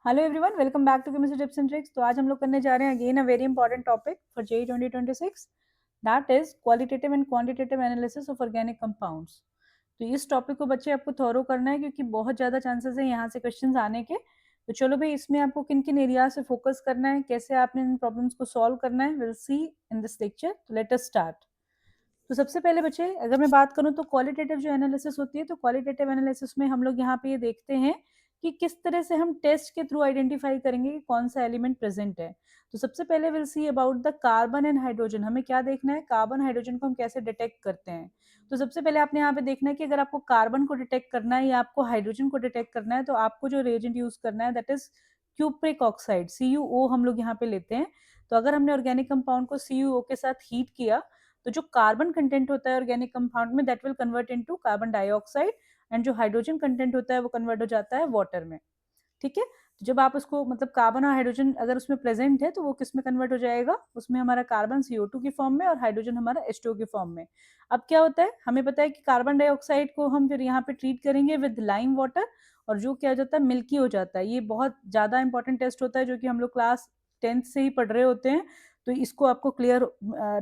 Hello everyone, welcome back to chemistry tips and tricks. तो आज हम लोग करने जा रहे हैं again a very important topic for JEE 2026, that is qualitative and quantitative analysis of organic compounds. तो इस टॉपिक को बच्चे आपको थॉरो करना है क्योंकि बहुत ज़्यादा चांसेस है यहाँ से क्वेश्चंस आने के। तो चलो भाई, इसमें आपको किन किन एरिया से फोकस करना है, कैसे आपने इन प्रॉब्लम्स को सॉल्व करना है, will see in this lecture. तो लेट अस स्टार्ट। तो सबसे पहले बच्चे, अगर मैं बात करूं तो क्वालिटेटिव जो एनालिसिस होती है, तो क्वालिटेटिव एनालिसिस में हम लोग यहाँ पे ये देखते हैं कि किस तरह से हम टेस्ट के थ्रू आइडेंटिफाई करेंगे कि कौन सा एलिमेंट प्रेजेंट है। तो सबसे पहले will see about the carbon and hydrogen. हमें क्या देखना है, कार्बन हाइड्रोजन को हम कैसे डिटेक्ट करते हैं। तो सबसे पहले आपने यहाँ पे देखना है कि अगर आपको कार्बन को डिटेक्ट करना है या आपको हाइड्रोजन को डिटेक्ट करना है, तो आपको जो रिएजेंट यूज करना है that is cupric oxide, CuO हम लोग यहाँ पे लेते हैं। तो अगर हमने ऑर्गेनिक कंपाउंड को CuO के साथ हीट किया, तो जो कार्बन कंटेंट होता है ऑर्गेनिक कंपाउंड में that will convert into carbon dioxide, and जो हाइड्रोजन कंटेंट होता है वो कन्वर्ट हो जाता है वाटर में। ठीक है। तो जब आप उसको मतलब कार्बन और हाइड्रोजन अगर उसमें प्रेजेंट है तो वो किस में कन्वर्ट हो जाएगा, उसमें हमारा कार्बन CO2 की फॉर्म में और हाइड्रोजन हमारा H2O की फॉर्म में। अब क्या होता है, हमें पता है कि कार्बन डाइऑक्साइड को हम फिर यहाँ पे ट्रीट करेंगे विद लाइम वाटर, और जो क्या हो जाता है, मिल्की हो जाता है। ये बहुत ज्यादा इंपॉर्टेंट टेस्ट होता है जो कि हम लोग क्लास 10th से ही पढ़ रहे होते हैं। तो इसको आपको क्लियर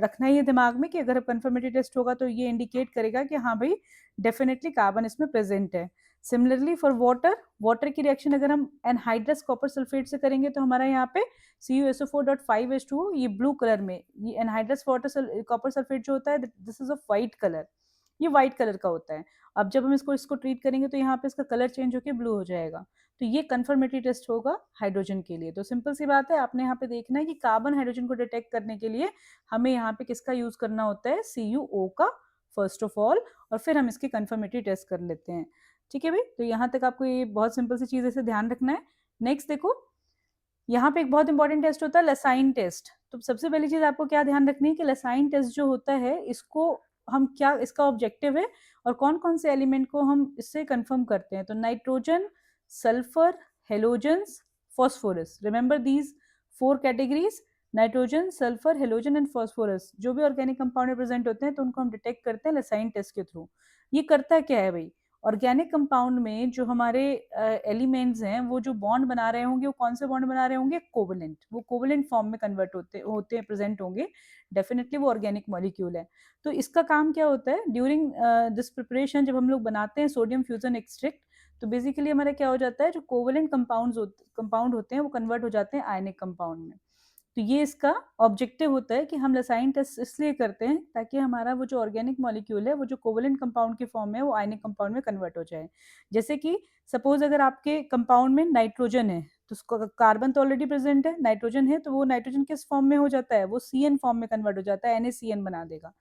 रखना ही है दिमाग में कि अगर कंफर्मेटरी टेस्ट होगा तो ये इंडिकेट करेगा कि हाँ भाई, डेफिनेटली कार्बन इसमें प्रेजेंट है। सिमिलरली फॉर वाटर, वाटर की रिएक्शन अगर हम एनहाइड्रस कॉपर सल्फेट से करेंगे तो हमारा यहाँ पे CuSO4.5H2O, ये ब्लू कलर में, ये एनहाइड्रस वाटर कॉपर सल्फेट जो होता है this is of white colour, ये व्हाइट कलर का होता है। अब जब हम इसको इसको ट्रीट करेंगे तो यहाँ पे इसका कलर चेंज होकर ब्लू हो जाएगा। तो ये कंफर्मेटरी टेस्ट होगा हाइड्रोजन के लिए। तो सिंपल सी बात है, आपने यहाँ पे देखना है कि कार्बन हाइड्रोजन को डिटेक्ट करने के लिए हमें यहाँ पे किसका यूज करना होता है, CuO का फर्स्ट ऑफ ऑल, और फिर हम इसकी कंफर्मेटरी टेस्ट कर लेते हैं। ठीक है भाई, तो यहाँ तक आपको ये बहुत सिंपल सी चीज ऐसे ध्यान रखना है। नेक्स्ट देखो, यहाँ पे एक बहुत इंपॉर्टेंट टेस्ट होता है लसाइन टेस्ट। तो सबसे पहली चीज आपको क्या ध्यान रखनी है कि लसाइन टेस्ट जो होता है, इसको हम क्या, इसका ऑब्जेक्टिव है और कौन कौन से एलिमेंट को हम इससे कंफर्म करते हैं। तो nitrogen, sulphur, halogens, phosphorus, remember these 4 categories. Nitrogen, sulphur, halogen and phosphorus, जो भी ऑर्गेनिक कंपाउंड में प्रेजेंट होते हैं तो उनको हम डिटेक्ट करते हैं लसाइन टेस्ट के थ्रू। ये करता क्या है भाई, ऑर्गेनिक कंपाउंड में जो हमारे एलिमेंट्स हैं वो जो बॉन्ड बना रहे होंगे, वो कौन से बॉन्ड बना रहे होंगे, कोवलेंट, वो कोवलेंट फॉर्म में कन्वर्ट होते होते हैं, प्रेजेंट होंगे। डेफिनेटली वो ऑर्गेनिक मॉलिक्यूल है। तो इसका काम क्या होता है, ड्यूरिंग दिस प्रिपरेशन जब हम लोग बनाते हैं सोडियम फ्यूजन एक्सट्रैक्ट, तो बेसिकली हमारा क्या हो जाता है, जो कोवलेंट कंपाउंड होते हैं वो कन्वर्ट हो जाते हैं आयनिक कंपाउंड में। तो ये इसका ऑब्जेक्टिव होता है कि हम लसाइन टेस्ट इसलिए करते हैं ताकि हमारा वो जो ऑर्गेनिक मॉलिक्यूल है वो जो कोवलेंट कंपाउंड की फॉर्म में वो आयनिक कंपाउंड में कन्वर्ट हो जाए। जैसे कि सपोज अगर आपके कंपाउंड में नाइट्रोजन है तो कार्बन तो ऑलरेडी प्रेजेंट है, नाइट्रोजन है तो वो नाइट्रोजन किस फॉर्म में हो जाता है, वो CN फॉर्म में कन्वर्ट हो जाता है, NaCN बना देगा।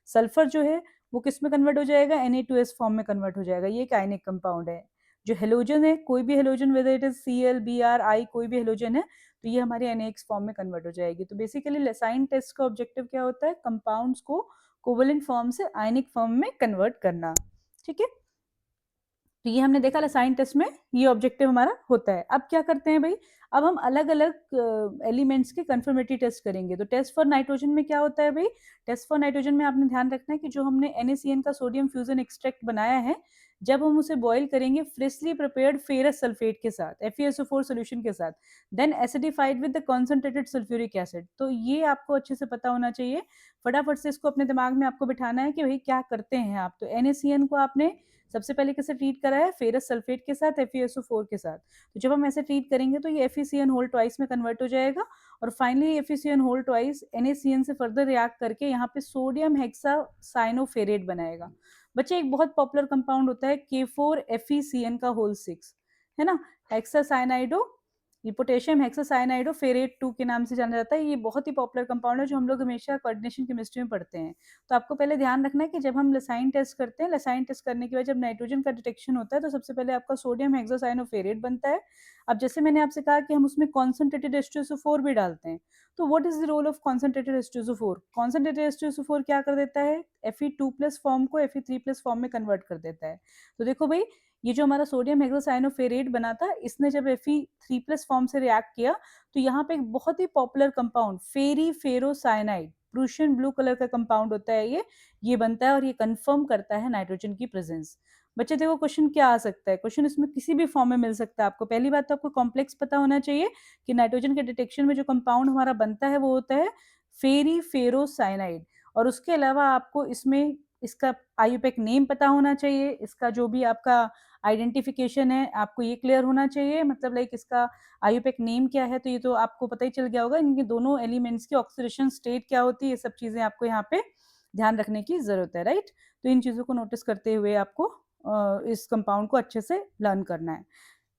सल्फर जो है वो किस में कन्वर्ट हो जाएगा, Na2S फॉर्म में कन्वर्ट हो जाएगा, ये एक आयनिक कंपाउंड है। जो हेलोजन है, कोई भी halogen, whether it is Cl, Br, I, कोई भी हेलोजन है, तो ये हमारे NaX फॉर्म में कन्वर्ट हो जाएगी। तो बेसिकली लसाइन टेस्ट का ऑब्जेक्टिव क्या होता है, कंपाउंड्स को कोवलेंट फॉर्म से आयनिक फॉर्म में कन्वर्ट करना। ठीक है। तो ये हमने देखा लसाइन टेस्ट में ये ऑब्जेक्टिव हमारा होता है। अब क्या करते हैं भाई, अब हम अलग अलग एलिमेंट्स के कंफर्मेटरी टेस्ट करेंगे। तो टेस्ट फॉर नाइट्रोजन में क्या होता है भाई, टेस्ट फॉर नाइट्रोजन में आपने ध्यान रखना है कि जो हमने NaCN का सोडियम फ्यूजन एक्सट्रैक्ट बनाया है, जब हम उसे बॉईल करेंगे फ्रेशली प्रिपेयर्ड फेरस सल्फेट के साथ, FeSO4 सोल्यूशन के साथ, then acidified with the concentrated sulphuric acid. तो ये आपको अच्छे से पता होना चाहिए। फटाफट से इसको अपने दिमाग में आपको बिठाना है कि भाई क्या करते हैं आप। तो NaCN को आपने सबसे पहले किसे ट्रीट करा है, फेरस सल्फेट के साथ, FeSO4 के साथ। तो जब हम ऐसे ट्रीट करेंगे तो ये FeCN होल ट्वाइस में कन्वर्ट हो जाएगा, और finally FeCN whole twice NaCN से फर्दर रिएक्ट करके यहाँ पे सोडियम हेक्सासाइनोफेरेट बनाएगा। बच्चे एक बहुत पॉपुलर कंपाउंड होता है K4FeCN का होल 6, है ना, हेक्सासाइनाइडो, ये पोटेशियम हेक्सासाइनाइडो फेरेट 2 के नाम से जाना जाता है। ये बहुत ही पॉपुलर कंपाउंड है जो हम लोग हमेशा कोऑर्डिनेशन केमिस्ट्री में पढ़ते हैं। तो आपको पहले ध्यान रखना है कि जब हम लसाइन टेस्ट करते हैं, लसाइन टेस्ट करने के बाद जब नाइट्रोजन का डिटेक्शन होता है तो सबसे पहले आपका सोडियम हेक्सासाइनोफेरेट बनता है। अब जैसे मैंने आपसे कहा कि हम उसमें कॉन्सेंट्रेटेड H2SO4 भी डालते हैं। तो what is the role of concentrated H2SO4, concentrated H2SO4 क्या कर देता है, Fe2+ फॉर्म को Fe3+ फॉर्म में कन्वर्ट कर देता है। तो देखो भाई, ये जो हमारा सोडियम हेक्सासाइनोफेरेट बना था, इसने जब Fe3+ फॉर्म से रिएक्ट किया तो यहाँ पे एक बहुत ही पॉपुलर कंपाउंड फेरी फेरोसाइनाइड, प्रूशियन ब्लू कलर का कंपाउंड होता है ये बनता है और ये कंफर्म करता है नाइट्रोजन की प्रेजेंस। बच्चे देखो क्वेश्चन क्या आ सकता है, क्वेश्चन इसमें किसी भी फॉर्म में मिल सकता है आपको। पहली बात तो आपको कॉम्प्लेक्स पता होना चाहिए कि नाइट्रोजन के डिटेक्शन में जो कंपाउंड हमारा बनता है वो होता है फेरी फेरोसाइनाइड, और उसके अलावा आपको इसमें इसका आईयूपैक नेम पता होना चाहिए, इसका जो भी आपका आइडेंटिफिकेशन है आपको ये क्लियर होना चाहिए, मतलब लाइक इसका आईयूपैक नेम क्या है, तो ये तो आपको पता ही चल गया होगा। इनके दोनों एलिमेंट्स की ऑक्सीडेशन स्टेट क्या होती है, ये सब चीज़ें आपको यहाँ पे ध्यान रखने की ज़रूरत है, राइट। तो इन चीज़ों को नोटिस करते हुए आपको इस कंपाउंड को अच्छे से लर्न करना है।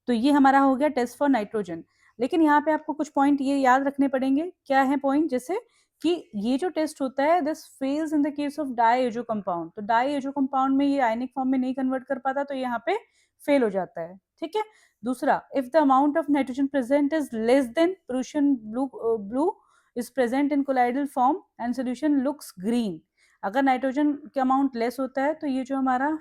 तो ये हमारा हो गया टेस्ट फॉर नाइट्रोजन। लेकिन यहाँ पे आपको कुछ पॉइंट ये याद रखने पड़ेंगे। क्या है पॉइंट? जैसे कि ये जो टेस्ट होता है this fails in the case of diazo compound. तो डाईएजो कंपाउंड में ये आयनिक फॉर्म में नहीं कन्वर्ट कर पाता, तो यहाँ पे फेल हो जाता है, ठीक है। दूसरा, if the amount of nitrogen present is less than Prussian blue is present in colloidal form and solution looks green. अगर नाइट्रोजन का अमाउंट लेस होता है तो ये जो हमारा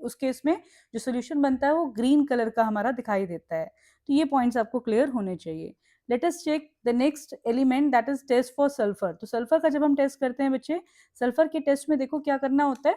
उस केस में जो सोल्यूशन बनता है वो ग्रीन कलर का हमारा दिखाई देता है। तो ये पॉइंट्स आपको क्लियर होने चाहिए। Let us check the next element that is test for sulphur. तो सल्फर का जब हम टेस्ट करते हैं बच्चे, सल्फर के टेस्ट में देखो क्या करना होता है।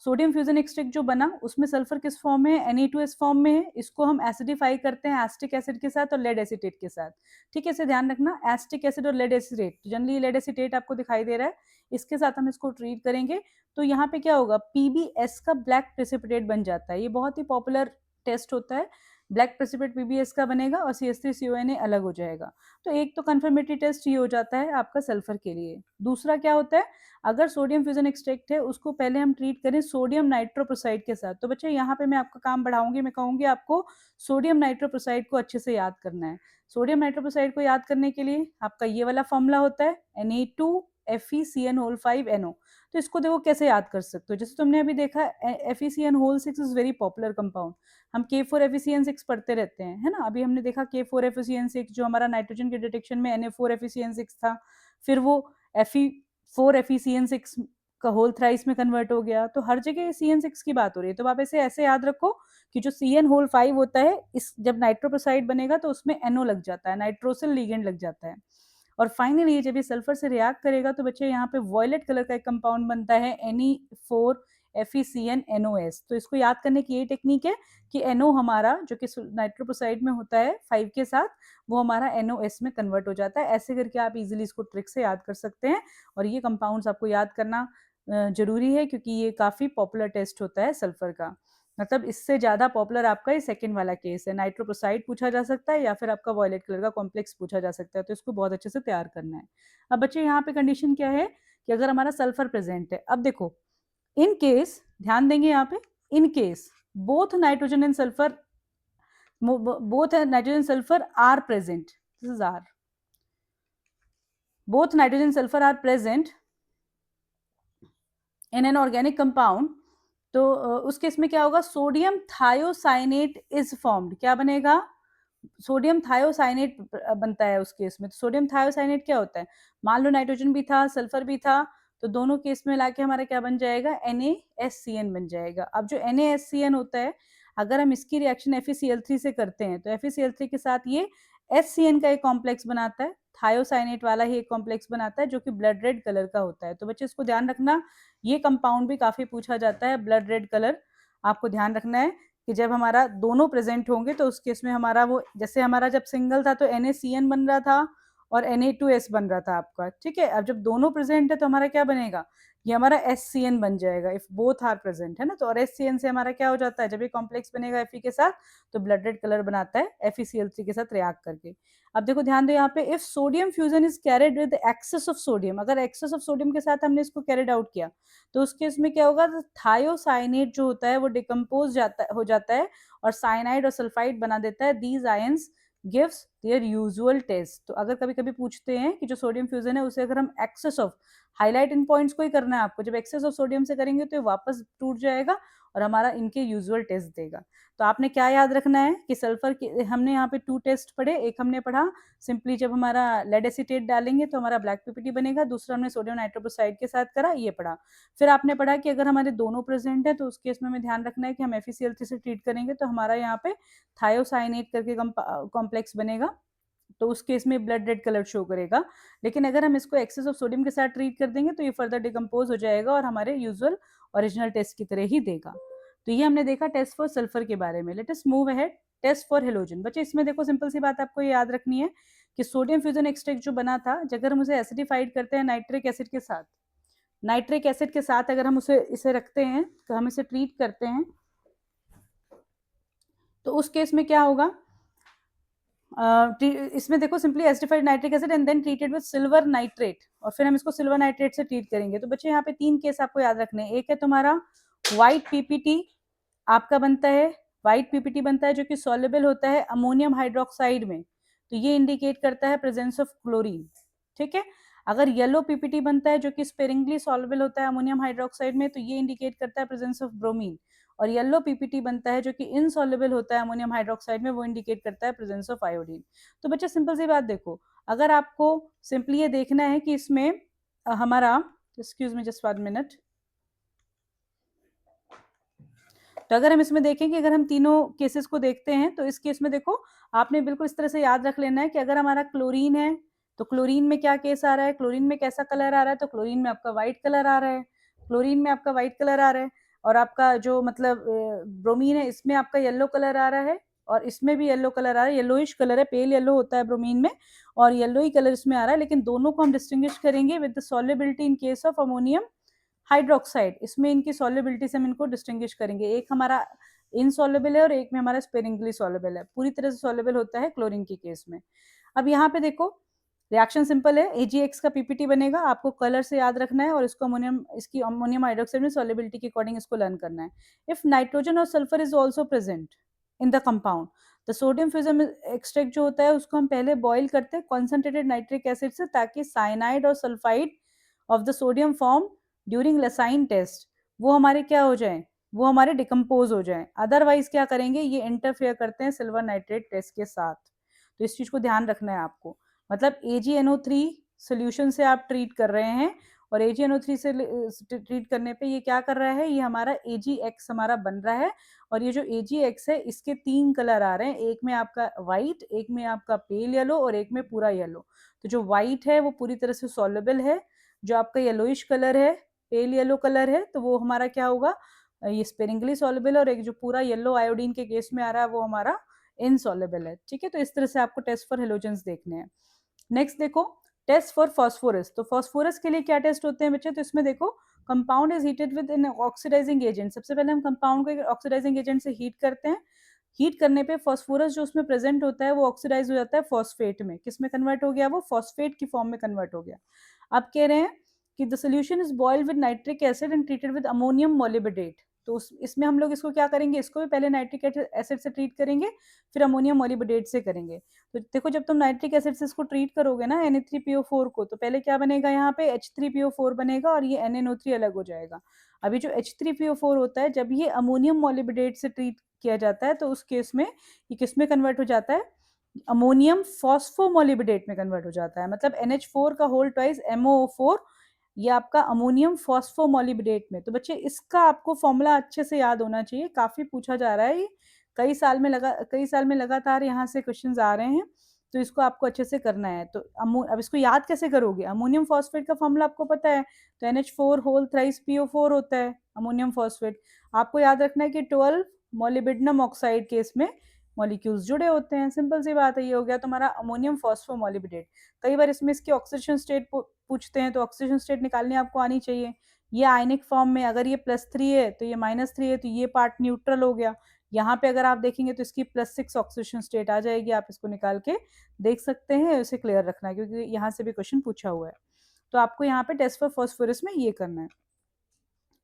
सोडियम फ्यूजन एक्सट्रैक्ट जो बना उसमें सल्फर किस फॉर्म में है, Na2S फॉर्म में है। इसको हम एसिडिफाई करते हैं एसिटिक एसिड के साथ और लेड एसीटेट के साथ, ठीक है। इसे ध्यान रखना, एसिटिक एसिड और lead acetate, generally lead acetate आपको दिखाई दे रहा है, इसके साथ हम इसको ट्रीट करेंगे। तो यहाँ पे क्या होगा, PbS का ब्लैक प्रेसिपिटेट बन जाता है। ये बहुत ही पॉपुलर टेस्ट होता है। ब्लैक प्रेसिपिटेट PbS का बनेगा और CH3CONA अलग हो जाएगा। तो एक तो कंफर्मेटरी टेस्ट ये हो जाता है आपका सल्फर के लिए। दूसरा क्या होता है, अगर सोडियम फ्यूजन एक्सट्रैक्ट है उसको पहले हम ट्रीट करें सोडियम नाइट्रोप्रोसाइड के साथ। तो बच्चे यहाँ पे मैं आपका काम बढ़ाऊंगी, मैं कहूँगी आपको सोडियम नाइट्रोप्रोसाइड को अच्छे से याद करना है। सोडियम नाइट्रोप्रोसाइड को याद करने के लिए आपका ये वाला फॉर्मूला होता है Na2FeCN5NO। तो इसको देखो कैसे याद कर सकते हो। जैसे तुमने अभी देखा FeCN6 is very popular compound, हम K4FeCN6 पढ़ते रहते हैं, है ना। अभी हमने देखा K4FeCN6 जो हमारा नाइट्रोजन के डिटेक्शन में Na4FeCN6 था, फिर वो Fe4FeCN6 का होल थ्राइस में कन्वर्ट हो गया। तो हर जगह CN6 की बात हो रही है। तो आप इसे ऐसे याद रखो कि जो CN5 होता है, इस जब नाइट्रोप्रोसाइड बनेगा तो उसमें NO लग जाता है, नाइट्रोसिल लिगेंड लग जाता है। और फाइनली जब ये सल्फर से रिएक्ट करेगा तो बच्चे यहाँ पे वॉयलेट कलर का एक कंपाउंड बनता है Ne4FeCnNOS। तो इसको याद करने की ये टेक्निक है कि NO हमारा जो कि नाइट्रोप्रोसाइड में होता है 5 के साथ, वो हमारा NOS में कन्वर्ट हो जाता है। ऐसे करके आप इजीली इसको ट्रिक से याद कर सकते हैं। और ये कंपाउंड्स आपको याद करना जरूरी है क्योंकि ये काफ़ी पॉपुलर टेस्ट होता है सल्फर का। मतलब इससे ज़्यादा पॉपुलर आपका ये सेकंड वाला केस है। नाइट्रोप्रोसाइड पूछा जा सकता है या फिर आपका वॉयलेट कलर का कॉम्प्लेक्स पूछा जा सकता है। तो इसको बहुत अच्छे से तैयार करना है। अब बच्चे यहाँ पे कंडीशन क्या है कि अगर हमारा सल्फर प्रेजेंट है, अब देखो इन केस, ध्यान देंगे यहाँ पे, in case both nitrogen and sulphur are present, this is are, both nitrogen and sulfur are present in an organic compound। तो उस केस में क्या होगा, सोडियम थायोसाइनेट इज फॉर्म्ड। क्या बनेगा, सोडियम थायोसाइनेट बनता है उस केस में। तो सोडियम थायोसाइनेट क्या होता है, मान लो नाइट्रोजन भी था सल्फर भी था, तो दोनों केस में लाके हमारा क्या बन जाएगा, NaSCN बन जाएगा। अब जो NaSCN होता है, अगर हम इसकी रिएक्शन FeCl3 से करते हैं तो FeCl3 के साथ ये SCN का एक कॉम्प्लेक्स बनाता है, थायोसाइनेट वाला ही एक कॉम्प्लेक्स बनाता है जो कि ब्लड रेड कलर का होता है। तो बच्चे इसको ध्यान रखना, ये कंपाउंड भी काफी पूछा जाता है, ब्लड रेड कलर। आपको ध्यान रखना है कि जब हमारा दोनों प्रेजेंट होंगे तो उस केस में हमारा वो, जैसे हमारा जब सिंगल था तो NaCN बन रहा था और Na2S बन रहा था आपका, ठीक है। अब जब दोनों प्रेजेंट है तो हमारा क्या बनेगा, ये हमारा SCN बन जाएगा इफ बोथ आर प्रेजेंट, है ना। तो और SCN से हमारा क्या हो जाता है, जब ये कॉम्प्लेक्स बनेगा Fe के साथ तो ब्लड रेड कलर बनाता है FeCl3 के साथ रिएक्ट करके। अब देखो ध्यान दो यहाँ पे, if sodium fusion is carried with excess of sodium, अगर एक्सेस ऑफ सोडियम के साथ हमने इसको कैरिड आउट किया तो उस केस में क्या होगा, थायोसाइनेट जो होता है वो डिकम्पोज हो जाता है और साइनाइड और सल्फाइड बना देता है। These ions gives their usual test. तो अगर कभी कभी पूछते हैं कि जो सोडियम फ्यूजन है उसे अगर हम एक्सेस ऑफ, हाईलाइट इन पॉइंट्स को ही करना है आपको, जब एक्सेस ऑफ सोडियम से करेंगे तो ये वापस टूट जाएगा और हमारा इनके यूजुअल टेस्ट देगा। तो आपने क्या याद रखना है कि सल्फर के हमने यहाँ पे 2 टेस्ट पढ़े। एक हमने पढ़ा सिंपली जब हमारा लेड एसीटेट डालेंगे तो हमारा ब्लैक पीपीटी बनेगा, दूसरा हमने सोडियम नाइट्रोक्साइड के साथ करा, ये पढ़ा। फिर आपने पढ़ा कि अगर हमारे दोनों प्रेजेंट है तो उस केस में हमें ध्यान रखना है कि हम FeCl3 से ट्रीट करेंगे तो हमारा यहाँ पे थायोसाइनेट करके कॉम्प्लेक्स बनेगा, तो उस केस में ब्लड रेड कलर शो करेगा। लेकिन अगर हम इसको एक्सेस ऑफ सोडियम के साथ ट्रीट कर देंगे तो ये फर्दर डिकम्पोज हो जाएगा और हमारे यूजुअल ओरिजिनल टेस्ट की तरह ही देगा। तो ये हमने देखा टेस्ट फॉर सल्फर के बारे में। Let us move ahead, test for halogen. बच्चे इसमें देखो सिंपल सी बात आपको ये याद रखनी है कि सोडियम फ्यूजन एक्सट्रैक्ट जो बना था, अगर हम उसे एसिडिफाइड करते हैं नाइट्रिक एसिड के साथ, नाइट्रिक एसिड के साथ अगर हम इसे रखते हैं, तो हम इसे ट्रीट करते हैं, तो उस केस में क्या होगा, इसमें देखो simply acidified nitric acid and then treated with silver nitrate, और फिर हम इसको सिल्वर नाइट्रेट से ट्रीट करेंगे। तो बच्चे यहाँ पे 3 केस आपको याद रखने हैं। एक है तुम्हारा व्हाइट पीपीटी आपका बनता है, व्हाइट पीपीटी बनता है जो कि सॉल्युबल होता है अमोनियम हाइड्रोक्साइड में, तो ये इंडिकेट करता है प्रेजेंस ऑफ क्लोरीन। ठीक है। अगर येलो पीपीटी बनता है जो कि स्पेरिंगली सॉल्युबल होता है अमोनियम हाइड्रोक्साइड में, तो ये इंडिकेट करता है प्रेजेंस ऑफ ब्रोमीन। और येलो पीपीटी बनता है जो कि इनसॉल्युबल होता है अमोनियम हाइड्रोक्साइड में, वो इंडिकेट करता है प्रेजेंस ऑफ आयोडीन। तो बच्चे सिंपल सी बात देखो, अगर आपको सिंपली ये देखना है कि इसमें हमारा, एक्सक्यूज मी जस्ट 1 मिनट, तो अगर हम इसमें देखें कि अगर हम तीनों केसेस को देखते हैं, तो इस केस में देखो आपने बिल्कुल इस तरह से याद रख लेना है कि अगर हमारा क्लोरीन है, तो क्लोरीन में क्या केस आ रहा है, क्लोरीन में कैसा कलर आ रहा है, तो क्लोरीन में आपका व्हाइट कलर आ रहा है, क्लोरीन में आपका व्हाइट कलर आ रहा है। और आपका जो मतलब ब्रोमीन है, इसमें आपका येलो कलर आ रहा है, और इसमें भी येलो कलर आ रहा है, येलोइश कलर है, पेल येलो होता है ब्रोमीन में, और येलो ही कलर इसमें आ रहा है। लेकिन दोनों को हम डिस्टिंग्विश करेंगे with the solubility in case of ammonium hydroxide, इसमें इनकी सॉल्युबिलिटी से हम इनको डिस्टिंग्विश करेंगे। एक हमारा इनसॉल्युबल है और एक में हमारा स्पेरिंगली सॉल्युबल है, पूरी तरह से सॉल्युबल होता है क्लोरीन के केस में। अब यहाँ पे देखो रिएक्शन सिंपल है, AgX का पीपीटी बनेगा, आपको कलर से याद रखना है और इसको इसकी अमोनियम हाइड्रोक्साइड में सॉल्युबिलिटी के अकॉर्डिंग इसको लर्न करना है। इफ नाइट्रोजन और sulphur is also present in the compound, the sodium fusion extract जो होता है उसको हम पहले बॉईल करते हैं कॉन्सेंट्रेटेड नाइट्रिक एसिड से, ताकि साइनाइड और sulphide of the sodium form during Lassaigne test वो हमारे क्या हो जाए, वो हमारे डिकम्पोज हो जाए। अदरवाइज क्या करेंगे, ये इंटरफेयर करते हैं सिल्वर नाइट्रेट टेस्ट के साथ। तो इस चीज को ध्यान रखना है आपको। मतलब AgNO3 सोल्यूशन से आप ट्रीट कर रहे हैं, और AgNO3 से ट्रीट करने पे ये क्या कर रहा है, ये हमारा AgX हमारा बन रहा है। और ये जो AgX है इसके 3 कलर आ रहे हैं, एक में आपका व्हाइट, एक में आपका पेल येलो, और एक में पूरा येलो। तो जो व्हाइट है वो पूरी तरह से सॉल्युबल है, जो आपका येलोइश कलर है, पेल येलो कलर है, तो वो हमारा क्या होगा, ये स्पेरिंगली सॉल्युबल, और एक जो पूरा येलो आयोडीन के केस में आ रहा है वो हमारा इनसॉल्युबल है। ठीक है। तो इस तरह से आपको टेस्ट फॉर हेलोजेंस देखने हैं। नेक्स्ट देखो टेस्ट फॉर फॉस्फोरस। तो फॉस्फोरस के लिए क्या टेस्ट होते हैं बच्चे, तो इसमें देखो compound is heated with an oxidising agent. सबसे पहले हम कंपाउंड को ऑक्सीडाइजिंग एजेंट से हीट करते हैं, हीट करने पे फॉस्फोरस जो उसमें प्रेजेंट होता है वो ऑक्सीडाइज हो जाता है फॉस्फेट में। किस में कन्वर्ट हो गया, वो फॉस्फेट की फॉर्म में कन्वर्ट हो गया। अब कह रहे हैं कि the solution is boiled with nitric acid and treated with ammonium molybdate. तो इसमें हम लोग इसको क्या करेंगे, इसको भी पहले नाइट्रिक एसिड से ट्रीट करेंगे, फिर अमोनियम मोलिबडेट से करेंगे। तो देखो जब तुम नाइट्रिक एसिड से इसको ट्रीट करोगे ना Na3PO4 को, तो पहले क्या बनेगा, यहाँ पे H3PO4 बनेगा और ये NaNO3 अलग हो जाएगा। अभी जो H3PO4 होता है, जब ये अमोनियम मोलिबडेट से ट्रीट किया जाता है, तो उस केस में ये किस में कन्वर्ट हो जाता है, अमोनियम फॉस्फोमोलिबडेट में कन्वर्ट हो जाता है। मतलब NH4 का होल ट्वाइस MOO4, ये आपका अमोनियम फॉस्फोमोलिबडेट में। तो बच्चे इसका आपको फॉर्मूला अच्छे से याद होना चाहिए, काफी पूछा जा रहा है ये, कई साल में लगातार यहाँ से क्वेश्चंस आ रहे हैं, तो इसको आपको अच्छे से करना है। तो अब इसको याद कैसे करोगे, अमोनियम फॉस्फेट का फॉर्मूला आपको पता है, तो NH4 होल थ्राइस PO4 होता है अमोनियम फॉस्फेट। आपको याद रखना है कि 12 मोलिब्डेनम ऑक्साइड के इसमें मॉलिक्यूल्स जुड़े होते हैं। सिंपल सी बात है, ये हो गया तुम्हारा अमोनियम फॉस्फोमोलिबडेट। कई बार इसमें इसकी ऑक्सीडेशन स्टेट पूछते हैं, तो ऑक्सीडेशन स्टेट निकालनी आपको आनी चाहिए। ये आयनिक फॉर्म में अगर ये +3 है तो ये -3 है, तो ये पार्ट न्यूट्रल हो गया। यहाँ पे अगर आप देखेंगे तो इसकी +6 ऑक्सीडेशन स्टेट आ जाएगी, आप इसको निकाल के देख सकते हैं, उसे क्लियर रखना है क्योंकि यहाँ से भी क्वेश्चन पूछा हुआ है। तो आपको यहाँ पे टेस्ट फॉर फॉस्फोरस में ये करना है।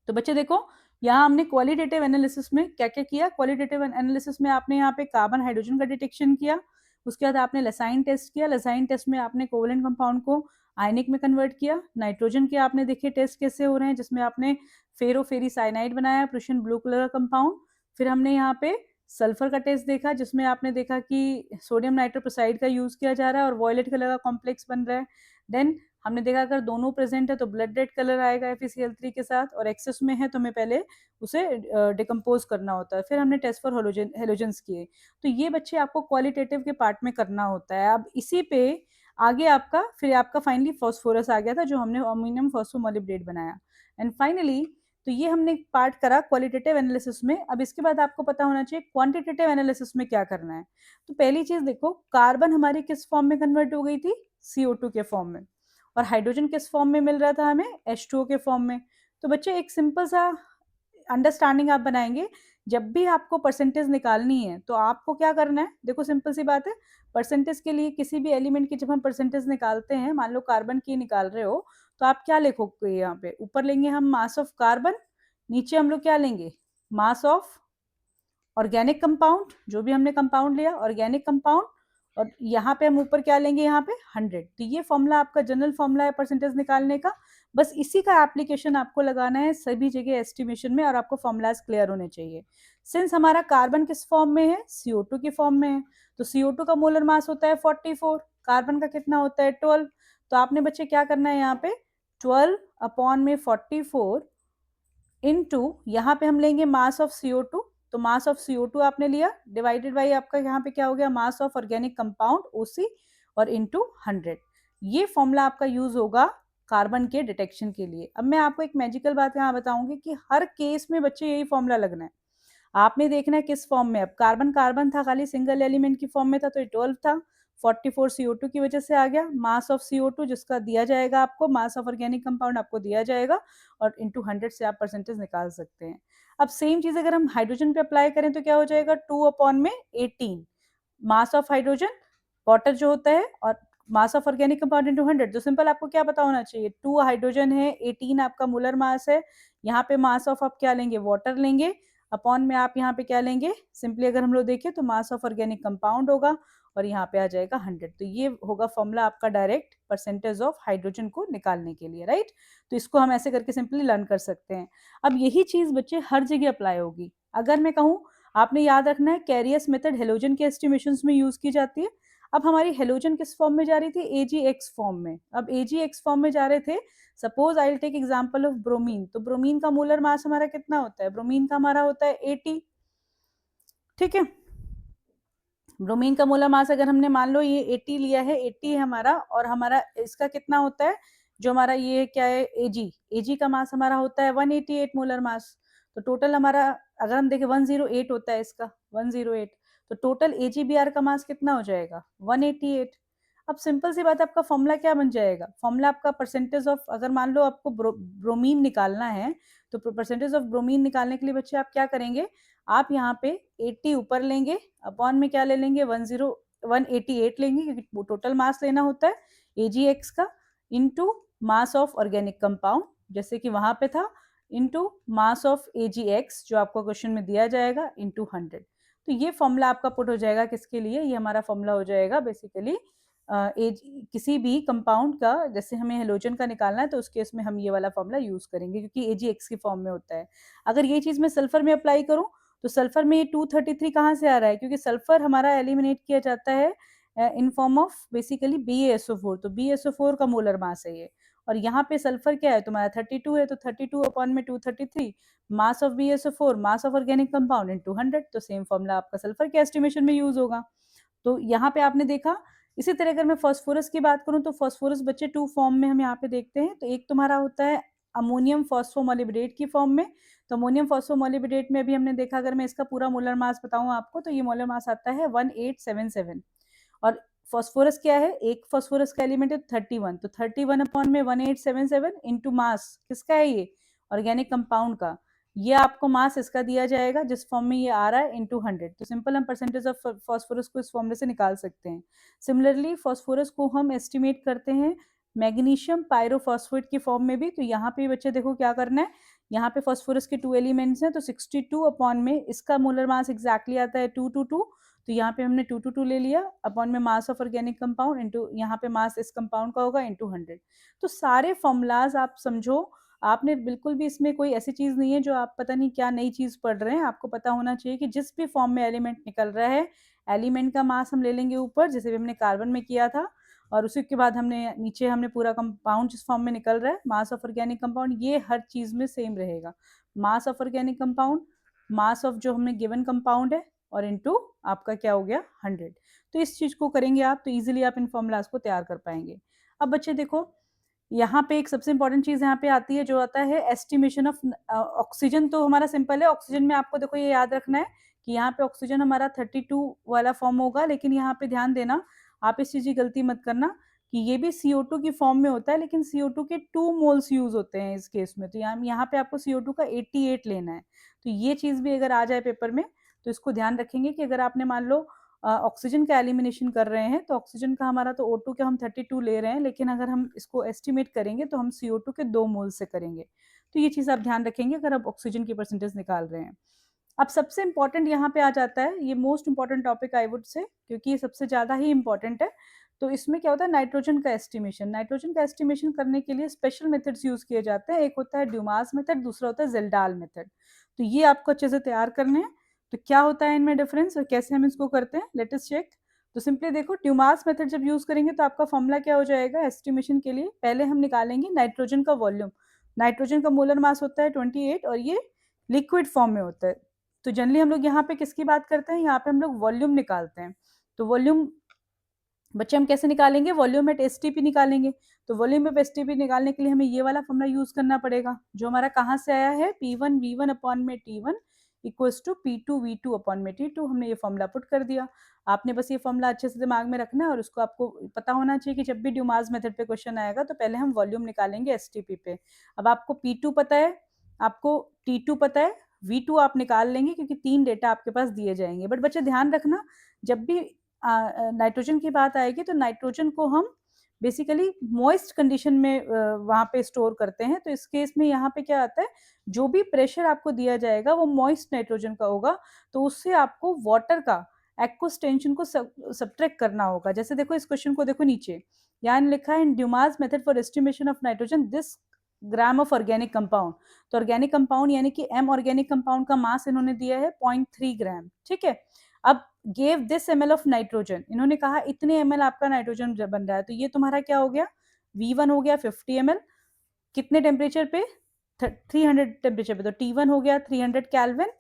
तो बच्चे देखो यहाँ हमने क्वालिटेटिव एनालिसिस में क्या क्या किया, क्वालिटेटिव एनालिसिस में आपने यहाँ पे कार्बन हाइड्रोजन का डिटेक्शन किया, उसके बाद आपने लेसाइन टेस्ट किया, लेसाइन टेस्ट में आपने कोवेलेंट कंपाउंड को आयनिक में कन्वर्ट किया, नाइट्रोजन के आपने देखे टेस्ट कैसे हो रहे हैं, जिसमें आपने फेरोफेरी साइनाइड बनाया, प्रूशियन ब्लू कलर का कंपाउंड। फिर हमने यहाँ पे सल्फर का टेस्ट देखा, जिसमें आपने देखा कि सोडियम नाइट्रोप्रोसाइड का यूज किया जा रहा है और वॉयलेट कलर का कॉम्प्लेक्स बन रहा है। देन हमने देखा अगर दोनों प्रेजेंट है तो ब्लड रेड कलर आएगा FeCl3 के साथ, और एक्सेस में है तो हमें पहले उसे डिकम्पोज करना होता है। फिर हमने टेस्ट फॉर हेलोजेंस किए। तो ये बच्चे आपको क्वालिटेटिव के पार्ट में करना होता है। अब इसी पे आगे फिर आपका फाइनली फॉस्फोरस आ गया था, जो हमने अमोनियम फॉस्फोमोलिब्डेट बनाया। एंड फाइनली तो ये हमने पार्ट करा क्वालिटेटिव एनालिसिस में। अब इसके बाद आपको पता होना चाहिए क्वांटिटेटिव एनालिसिस में क्या करना है। तो पहली चीज देखो, कार्बन हमारी किस फॉर्म में कन्वर्ट हो गई थी, CO2 के फॉर्म में, और हाइड्रोजन किस फॉर्म में मिल रहा था हमें, H2O के फॉर्म में। तो बच्चे एक सिंपल सा अंडरस्टैंडिंग आप बनाएंगे, जब भी आपको परसेंटेज निकालनी है तो आपको क्या करना है, देखो सिंपल सी बात है, परसेंटेज के लिए किसी भी एलिमेंट की जब हम परसेंटेज निकालते हैं, मान लो कार्बन की निकाल रहे हो, तो आप क्या लिखोगे, यहाँ पे ऊपर लेंगे हम मास ऑफ कार्बन, नीचे हम लोग क्या लेंगे, मास ऑफ ऑर्गेनिक कंपाउंड, जो भी हमने कंपाउंड लिया ऑर्गेनिक कंपाउंड, और यहाँ पे हम ऊपर क्या लेंगे, यहाँ पे 100। तो ये फॉर्मूला आपका जनरल फॉर्मूला है परसेंटेज निकालने का। बस इसी का एप्लीकेशन आपको लगाना है सभी जगह एस्टिमेशन में, और आपको फॉर्मूलाज क्लियर होने चाहिए। सिंस हमारा कार्बन किस फॉर्म में है, CO2 की फॉर्म में है, तो CO2 का मोलर मास होता है 44, कार्बन का कितना होता है 12। तो आपने बच्चे क्या करना है, यहाँ पे 12 अपॉन में 44 इनटू, यहाँ पे हम लेंगे मास ऑफ CO2, तो मास ऑफ CO2 आपने लिया, डिवाइडेड बाई आपका यहाँ पे क्या हो गया, mass of organic compound OC, और इनटू 100। ये फॉर्मूला आपका यूज होगा कार्बन के डिटेक्शन के लिए। अब मैं आपको एक मैजिकल बात यहाँ बताऊंगी कि हर केस में बच्चे यही फॉर्मूला लगना है, आपने देखना है किस फॉर्म में। अब कार्बन कार्बन था, खाली सिंगल एलिमेंट की फॉर्म में था, तो ये 12 था, 44 CO2 की वजह से आ गया, मास ऑफ CO2 जिसका दिया जाएगा आपको, मास ऑफ ऑर्गेनिक कंपाउंड आपको दिया जाएगा, और इंटू 100 से आप परसेंटेज निकाल सकते हैं। अब सेम चीज अगर हम हाइड्रोजन पे अप्लाई करें तो क्या हो जाएगा, 2 अपॉन में 18 मास ऑफ हाइड्रोजन, वाटर जो होता है, और mass of organic compound into 100। तो सिंपल आपको क्या पता होना चाहिए, 2 हाइड्रोजन है, 18 आपका मोलर मास है, यहाँ पे मास ऑफ आप क्या लेंगे, वाटर लेंगे, अपॉन में आप यहाँ पे क्या लेंगे, सिंपली अगर हम लोग देखें तो मास ऑफ ऑर्गेनिक कंपाउंड होगा, और यहाँ पे आ जाएगा 100। तो ये होगा फॉर्मूला आपका डायरेक्ट परसेंटेज ऑफ हाइड्रोजन को निकालने के लिए, राइट। तो इसको हम ऐसे करके सिंपली लर्न कर सकते हैं। अब यही चीज बच्चे हर जगह अप्लाई होगी। अगर मैं कहूँ, आपने याद रखना है कैरियस मेथड हेलोजन के एस्टिमेशंस में यूज की जाती है। अब हमारी हेलोजन किस फॉर्म में जा रही थी, AgX फॉर्म में। अब AgX फॉर्म में जा रहे थे, suppose I will take example of bromine, तो ब्रोमीन का मोलर मास हमारा कितना होता है, ब्रोमीन का हमारा होता है 80, ठीक है। ब्रोमीन का मोलर मास अगर हमने मान लो ये 80 लिया है, 80 है हमारा, और हमारा इसका कितना होता है, जो हमारा ये क्या है, Ag का मास हमारा होता है 188 मोलर मास। तो टोटल हमारा अगर हम देखें 108 होता है इसका, 108, तो टोटल AgBr का मास कितना हो जाएगा, 188। अब सिंपल सी बात है, आपका फॉर्मूला क्या बन जाएगा, फॉर्मूला आपका परसेंटेज ऑफ, अगर मान लो आपको ब्रोमीन निकालना है, तो परसेंटेज ऑफ ब्रोमीन निकालने के लिए बच्चे आप क्या करेंगे, आप यहाँ पे 80 ऊपर लेंगे, अपॉन में क्या ले लेंगे, 188 लेंगे, क्योंकि टोटल मास लेना होता है AgX का, into mass of organic compound जैसे कि वहां पे था, इनटू मास ऑफ AgX जो आपको क्वेश्चन में दिया जाएगा, इनटू 100। तो ये फॉर्मूला आपका पुट हो जाएगा किसके लिए, ये हमारा फॉर्मूला हो जाएगा बेसिकली किसी भी कंपाउंड का, जैसे हमें हेलोजन का निकालना है तो उस केस में हम ये वाला फॉर्मूला यूज करेंगे, क्योंकि AgX की फॉर्म में होता है। अगर ये चीज मैं सल्फर में अप्लाई करूं, तो सल्फर में ये 233 कहाँ से आ रहा है, क्योंकि सल्फर हमारा एलिमिनेट किया जाता है in form of basically BaSO4, तो BaSO4 का मोलर मास है ये, और यहाँ पे सल्फर क्या है तुम्हारा 32 है, तो 32 अपॉन में 233 mass of BaSO4, mass of organic compound into 100। तो सेम फॉर्मूला आपका सल्फर के एस्टिमेशन में यूज होगा। तो यहाँ पे आपने देखा। इसी तरह अगर मैं फास्फोरस की बात करूँ, तो फास्फोरस बच्चे 2 फॉर्म में हम यहाँ पे देखते हैं। तो एक तुम्हारा होता है अमोनियम फॉस्फोमोलिब्डेट की फॉर्म में। तो अमोनियम फॉस्फोमोलिब्डेट में भी हमने देखा, अगर मैं इसका पूरा मोलर मास बताऊं आपको, तो ये मोलर मास आता है 1877। और फास्फोरस क्या है, एक फास्फोरस का एलिमेंट है 31, तो 31 अपॉन में 1877 इंटू मास किसका है, ये ऑर्गेनिक कंपाउंड का, ये आपको मास इसका दिया जाएगा जिस फॉर्म में ये आ रहा है इंटू 100। तो सिंपल हम परसेंटेज ऑफ फास्फोरस को इस फॉर्मूले से निकाल सकते हैं। सिमिलरली फास्फोरस को हम एस्टिमेट करते हैं मैग्नीशियम पायरोफॉस्फेट की फॉर्म में भी। तो यहाँ पे बच्चे देखो क्या करना है, यहाँ पे फास्फोरस के 2 एलिमेंट्स हैं, तो 62 अपॉन में इसका मोलर मास एग्जैक्टली आता है 222, तो यहाँ पे हमने 222 ले लिया, अपॉन में mass of organic compound into यहाँ पे मास इस कंपाउंड का होगा इंटू 100। तो सारे फॉर्मूलाज आप समझो, आपने बिल्कुल भी इसमें कोई ऐसी चीज नहीं है जो आप पता नहीं क्या नई चीज पढ़ रहे हैं। आपको पता होना चाहिए कि जिस भी फॉर्म में एलिमेंट निकल रहा है, एलिमेंट का मास हम ले लेंगे ऊपर, जैसे भी हमने कार्बन में किया था, और उसी के बाद हमने नीचे हमने पूरा कंपाउंड जिस फॉर्म में निकल रहा है, मास ऑफ ऑर्गेनिक कंपाउंड, ये हर चीज में सेम रहेगा। Mass of organic compound, mass of जो हमने गिवन कंपाउंड है, और इनटू आपका क्या हो गया 100। तो इस चीज को करेंगे आप, तो इजीली आप इन फॉर्मूलाज को तैयार कर पाएंगे। अब बच्चे देखो, यहाँ पे एक सबसे इंपॉर्टेंट चीज यहाँ पे आती है, जो आता है एस्टिमेशन ऑफ ऑक्सीजन। तो हमारा सिंपल है, ऑक्सीजन में आपको देखो ये याद रखना है कि यहाँ पे ऑक्सीजन हमारा 32 वाला फॉर्म होगा, लेकिन यहाँ पे ध्यान देना, आप इस चीज की गलती मत करना कि ये भी CO2 की फॉर्म में होता है, लेकिन CO2 के 2 मोल्स यूज होते हैं इस केस में। तो यहाँ पे आपको CO2 का 88 लेना है। तो ये चीज भी अगर आ जाए पेपर में तो इसको ध्यान रखेंगे कि अगर आपने मान लो ऑक्सीजन का एलिमिनेशन कर रहे हैं, तो ऑक्सीजन का हमारा तो O2 के हम 32 ले रहे हैं, लेकिन अगर हम इसको एस्टिमेट करेंगे तो हम CO2 के 2 मोल से करेंगे। तो ये चीज़ आप ध्यान रखेंगे अगर आप ऑक्सीजन की परसेंटेज निकाल रहे हैं। अब सबसे इंपॉर्टेंट यहाँ पे आ जाता है, ये most important topic I would say, क्योंकि ये सबसे ज़्यादा ही इंपॉर्टेंट है। तो इसमें क्या होता है, नाइट्रोजन का एस्टिमेशन। नाइट्रोजन का एस्टिमेशन करने के लिए स्पेशल मेथड्स यूज किए जाते हैं। एक होता है ड्यूमास मेथड, दूसरा होता है जेल्डाल मेथड। तो ये आपको अच्छे से तैयार करने हैं। तो क्या होता है इनमें डिफरेंस और कैसे हम इसको करते हैं, लेट अस चेक। तो सिंपली देखो, ड्यूमास मेथड जब यूज करेंगे तो आपका फॉर्मूला क्या हो जाएगा एस्टिमेशन के लिए, पहले हम निकालेंगे नाइट्रोजन का वॉल्यूम। नाइट्रोजन का मोलर मास होता है 28 और ये लिक्विड फॉर्म में होता है। तो जनरली हम लोग यहाँ पे किसकी बात करते हैं, यहाँ पे हम लोग वॉल्यूम निकालते हैं। तो वॉल्यूम बच्चे हम कैसे निकालेंगे, वॉल्यूम एट एसटीपी निकालेंगे। तो वॉल्यूम एट एसटीपी निकालने के लिए हमें ये वाला फॉर्मूला यूज करना पड़ेगा, जो हमारा कहाँ से आया है, P1 V1 अपॉन में T1 equals to P2 V2 upon में T2। हमने ये फॉर्मूला पुट कर दिया। आपने बस ये फॉर्मूला अच्छे से दिमाग में रखना है और उसको आपको पता होना चाहिए कि जब भी ड्यूमास मेथड पे क्वेश्चन आएगा तो पहले हम वॉल्यूम निकालेंगे एसटीपी पे। अब आपको P2 पता है, आपको T2 पता है, V2 आप निकाल लेंगे क्योंकि 3 डेटा आपके पास दिए जाएंगे। बट बच्चे ध्यान रखना, जब भी नाइट्रोजन की बात आएगी तो नाइट्रोजन को हम बेसिकली मॉइस्ट कंडीशन में वहाँ पे स्टोर करते हैं। तो इस केस में यहाँ पे क्या आता है, जो भी प्रेशर आपको दिया जाएगा वो मॉइस्ट नाइट्रोजन का होगा, तो उससे आपको वाटर का एक्वस टेंशन को सब्ट्रैक्ट करना होगा। जैसे देखो इस क्वेश्चन को देखो नीचे, यहाँ लिखा है in Dumas method for estimation of nitrogen this gram of organic compound. तो ऑर्गेनिक कंपाउंड यानी कि M ऑर्गेनिक कंपाउंड का मास इन्होंने दिया है 0.3 ग्राम, ठीक है। अब gave this ml of nitrogen, इन्होंने कहा इतने ml आपका नाइट्रोजन बन रहा है। तो ये तुम्हारा क्या हो गया, V1 हो गया 50 ml, कितने टेम्परेचर पे, 300 टेम्परेचर पे। तो T1 हो गया 300 केल्विन,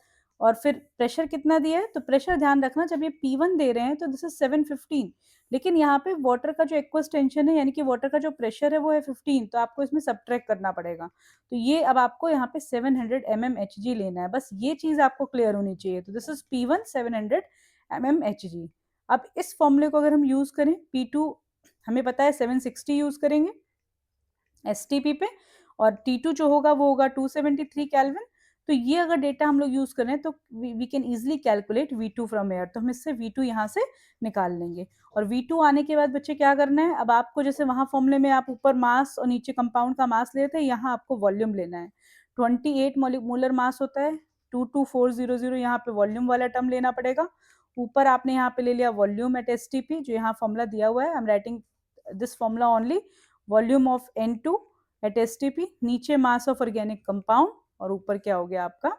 और फिर प्रेशर कितना दिया है, तो प्रेशर ध्यान रखना जब ये P1 दे रहे हैं तो दिस इज 715, लेकिन यहाँ पे वाटर का जो एक्वस टेंशन है यानी कि वाटर का जो प्रेशर है वो है 15, तो आपको इसमें सब्ट्रैक्ट करना पड़ेगा। तो ये अब आपको यहाँ पे 700 mmHg लेना है, बस ये चीज आपको क्लियर होनी चाहिए। तो दिस इज P1 700 mmHg। अब इस फॉर्मूले को अगर हम यूज करें, P2 हमें पता है 760 यूज करेंगे एसटीपी पे, और T2 जो होगा वो होगा 273 केल्विन। तो ये अगर डेटा हम लोग यूज करें तो we can easily calculate V2 from air. तो हम इससे V2 यहाँ से निकाल लेंगे। और V2 आने के बाद बच्चे क्या करना है, अब आपको जैसे वहां फॉर्मूले में आप ऊपर मास और नीचे कंपाउंड का मास लेते हैं, यहाँ आपको वॉल्यूम लेना है। 28 मोलर मास होता है, 22400, यहाँ पे वॉल्यूम वाला टर्म लेना पड़ेगा। ऊपर आपने यहाँ पे ले लिया वॉल्यूम एट एसटीपी, जो यहाँ फॉर्मूला दिया हुआ है, I am writing this formula only, volume of N2 at STP, नीचे मास ऑफ ऑर्गेनिक कंपाउंड, और ऊपर क्या हो गया आपका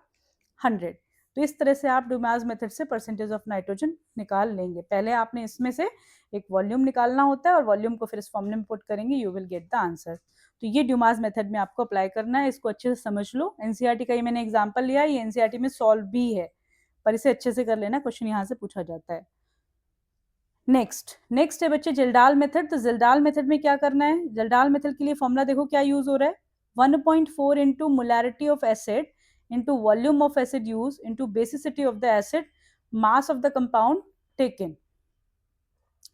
100। तो इस तरह से आप ड्यूमास मेथड से परसेंटेज ऑफ नाइट्रोजन निकाल लेंगे। पहले आपने इसमें से एक वॉल्यूम निकालना होता है और वॉल्यूम को फिर इस फॉर्मूले में पुट करेंगे, you will get the answer. तो ये ड्यूमास मेथड में आपको अप्लाई करना है, इसको अच्छे से समझ लो। एनसीईआरटी का ये मैंने एग्जाम्पल लिया, ये एनसीईआरटी में सॉल्व भी है, पर इसे अच्छे से कर लेना, क्वेश्चन यहाँ से पूछा जाता है। नेक्स्ट है बच्चे जेल्डाल मेथड। तो जेल्डाल मेथड में क्या करना है, जेल्डाल मेथड के लिए फॉर्मूला देखो क्या यूज हो रहा है, 1.4 into molarity of acid into volume of acid use into basicity of the acid mass of the compound taken.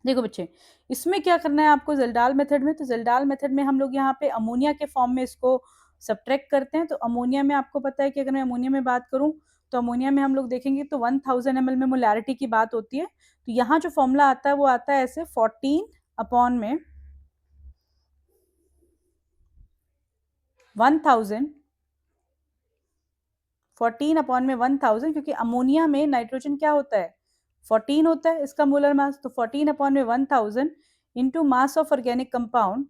देखो बच्चे इसमें क्या करना है आपको जेल्डाल मेथड में, तो जेल्डाल मेथड में हम लोग यहाँ पे अमोनिया के फॉर्म में इसको सब्ट्रैक्ट करते हैं। तो अमोनिया में आपको पता है कि अगर मैं अमोनिया में बात करूं तो अमोनिया में हम लोग देखेंगे तो 1000 ml में मोलैरिटी की बात होती है। तो यहाँ जो फॉर्मूला आता है वो आता है ऐसे 14 अपॉन में 1000, 14 अपॉन में 1000, क्योंकि अमोनिया में नाइट्रोजन क्या होता है 14 होता है इसका मोलर मास। तो 14 अपॉन में 1000 into mass of organic compound.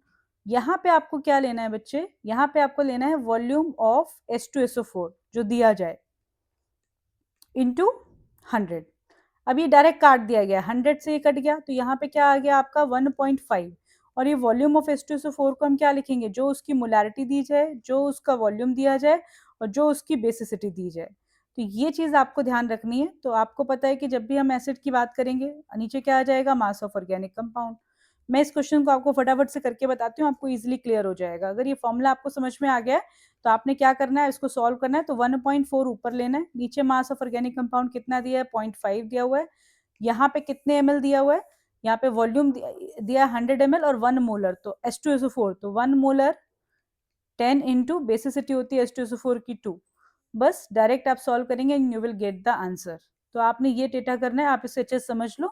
यहाँ पे आपको क्या लेना है बच्चे, यहाँ पे आपको लेना है वॉल्यूम ऑफ H2SO4 जो दिया जाए इंटू 100। अब ये डायरेक्ट काट दिया गया, 100 से ये कट गया, तो यहाँ पे क्या आ गया आपका 1.5। और ये वॉल्यूम ऑफ H2SO4 को हम क्या लिखेंगे, जो उसकी मोलैरिटी दी जाए, जो उसका वॉल्यूम दिया जाए और जो उसकी बेसिसिटी दी जाए। तो ये चीज़ आपको ध्यान रखनी है। तो आपको पता है कि जब भी हम एसिड की बात करेंगे नीचे क्या आ जाएगा, मास ऑफ ऑर्गेनिक कंपाउंड। मैं इस क्वेश्चन को आपको फटाफट से करके बताती हूँ, आपको इजीली क्लियर हो जाएगा। अगर ये फॉर्मूला आपको समझ में आ गया है तो आपने क्या करना है, इसको सॉल्व करना है। तो 1.4 ऊपर लेना है, नीचे मास ऑफ ऑर्गेनिक कंपाउंड कितना दिया है, 0.5 दिया हुआ है। यहाँ पे कितने ml दिया हुआ है, यहाँ पे वॉल्यूम दिया 100 ml और 1 मोलर, तो H2SO4, तो 1 मोलर 10 इंटू बेसिसिटी होती है H2SO4 की 2। बस डायरेक्ट आप सॉल्व करेंगे and you will get the answer. तो आपने ये डेटा करना है, आप इसे अच्छे से समझ लो।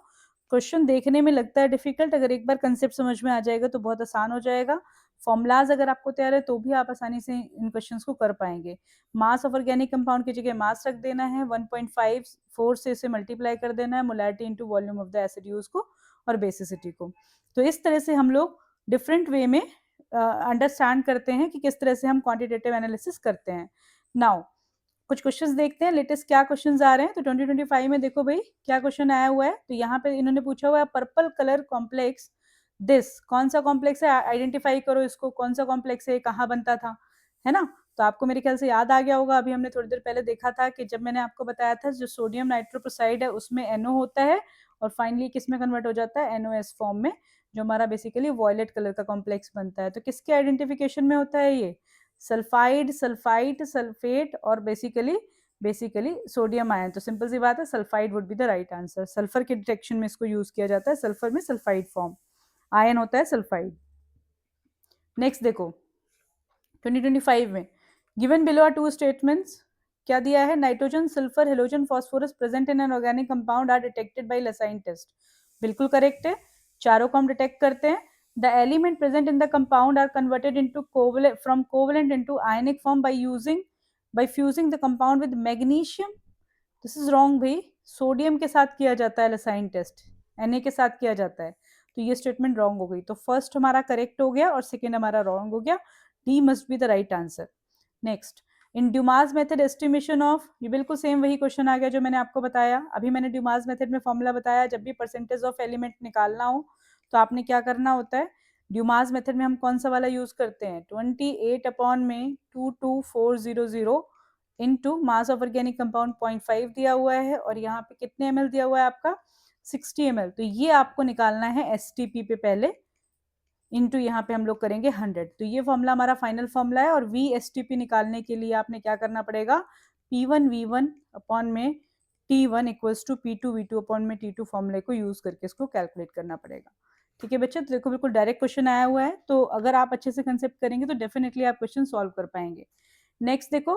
क्वेश्चन देखने में लगता है डिफिकल्ट, अगर एक बार कंसेप्ट समझ में आ जाएगा तो बहुत आसान हो जाएगा। फॉर्मुलाज अगर आपको तैयार है तो भी आप आसानी से इन क्वेश्चंस को कर पाएंगे। मास ऑफ ऑर्गेनिक कंपाउंड की जगह मास रख देना है, 1.54 से इसे मल्टीप्लाई कर देना है, molarity into volume of the acid use को और बेसिसिटी को। तो इस तरह से हम लोग डिफरेंट वे में अंडरस्टैंड करते हैं कि किस तरह से हम क्वांटिटेटिव एनालिसिस करते हैं। नाउ कुछ क्वेश्चंस देखते हैं लेटेस्ट क्या क्वेश्चंस आ रहे हैं। तो 2025 में देखो भाई क्या क्वेश्चन आया हुआ है। तो यहाँ पे इन्होंने पूछा हुआ है पर्पल कलर कॉम्प्लेक्स दिस, कौन सा कॉम्प्लेक्स है, आइडेंटिफाई करो इसको, कौन सा कॉम्प्लेक्स है, कहाँ बनता था, है ना। तो आपको मेरे ख्याल से याद आ गया होगा, अभी हमने थोड़ी देर पहले देखा था कि जब मैंने आपको बताया था जो सोडियम नाइट्रोक्साइड है उसमें NO होता है और फाइनली किस में कन्वर्ट हो जाता है, NOS फॉर्म में, जो हमारा बेसिकली वॉयलेट कलर का कॉम्प्लेक्स बनता है। तो किसके आइडेंटिफिकेशन में होता है ये, सल्फाइड, सल्फाइट, सल्फेट और बेसिकली सोडियम आयन। तो सिंपल सी बात है, sulphide would be the right answer. Sulphur के डिटेक्शन में इसको यूज किया जाता है, सल्फर में सल्फाइड फॉर्म आयन होता है सल्फाइड। नेक्स्ट देखो 2025 में given below are two statements, क्या दिया है, nitrogen, sulphur, halogen, phosphorus present in an organic compound are detected by Lassaigne test. बिल्कुल करेक्ट है, चारों को हम डिटेक्ट करते हैं। The element present in the compound are converted into from covalent into ionic form by fusing the compound with magnesium. This is wrong भाई, sodium के साथ किया जाता है लसाइन टेस्ट, Na के साथ किया जाता है। तो ये स्टेटमेंट रॉन्ग हो गई। तो फर्स्ट हमारा करेक्ट हो गया और सेकेंड हमारा रॉन्ग हो गया। D must be the right answer. Next, in Dumas method estimation of, ये बिल्कुल सेम वही क्वेश्चन आ गया जो मैंने आपको बताया। अभी मैंने ड्यूमास मेथड में फॉर्मूला बताया, जब भी परसेंटेज ऑफ एलिमेंट निकालना हो तो आपने क्या करना होता है, ड्यूमास मेथड में हम कौन सा वाला यूज करते हैं, 28 अपॉन में 22400 into mass of organic compound 0.5 दिया हुआ है और यहाँ पे कितने ml दिया हुआ है आपका 60 ml। तो ये आपको निकालना है STP पे पहले, इनटू यहाँ पे हम लोग करेंगे 100। तो ये फॉर्मूला हमारा फाइनल फॉर्मूला है और VSTP निकालने के लिए आपने क्या करना पड़ेगा, P1V1 अपॉन में T1 equals to P2V2 upon में T2 फॉर्मूले को यूज करके इसको कैलकुलेट करना पड़ेगा। ठीक है बच्चे, तो देखो बिल्कुल डायरेक्ट क्वेश्चन आया हुआ है, तो अगर आप अच्छे से कंसेप्ट करेंगे तो डेफिनेटली आप क्वेश्चन सॉल्व कर पाएंगे। नेक्स्ट देखो,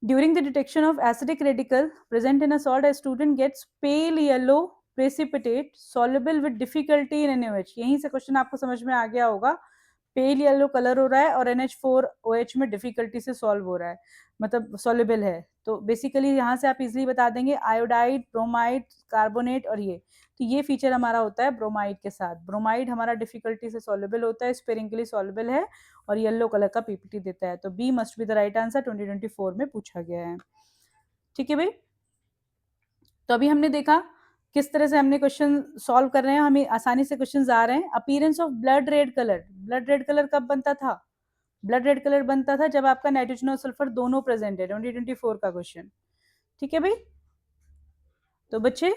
during the detection of acidic radical present in a salt a student gets pale yellow precipitate soluble with difficulty in NaOH। यहीं से क्वेश्चन आपको समझ में आ गया होगा, पेल येलो कलर हो रहा है और NH4OH में डिफिकल्टी से सॉल्व हो रहा है, मतलब सॉल्युबल है। तो बेसिकली यहाँ से आप इजीली बता देंगे आयोडाइड, ब्रोमाइड, कार्बोनेट और ये, तो ये फीचर हमारा होता है ब्रोमाइड के साथ। ब्रोमाइड हमारा डिफिकल्टी से सॉल्युबल होता है, स्पेरिंगली सॉल्युबल है और येलो कलर का PPT देता है। तो B must be the right answer, 2024 में पूछा गया है। ठीक है भाई, तो अभी हमने देखा किस तरह से हमने क्वेश्चन सॉल्व कर रहे हैं, हमें आसानी से क्वेश्चन आ रहे हैं। Appearance of blood red colour, blood red colour कब बनता था, ब्लड रेड कलर बनता था जब आपका नाइट्रोजन और सल्फर दोनों प्रेजेंट है, 2024 का क्वेश्चन। ठीक है भाई, तो बच्चे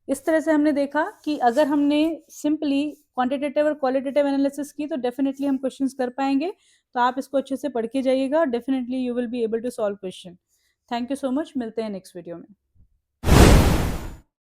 इस तरह से हमने देखा कि अगर हमने सिंपली क्वांटिटेटिव और क्वालिटेटिव एनालिसिस की तो डेफिनेटली हम क्वेश्चंस कर पाएंगे। तो आप इसको अच्छे से पढ़ के जाइएगा और definitely you will be able to solve question. Thank you so much, मिलते हैं नेक्स्ट वीडियो में।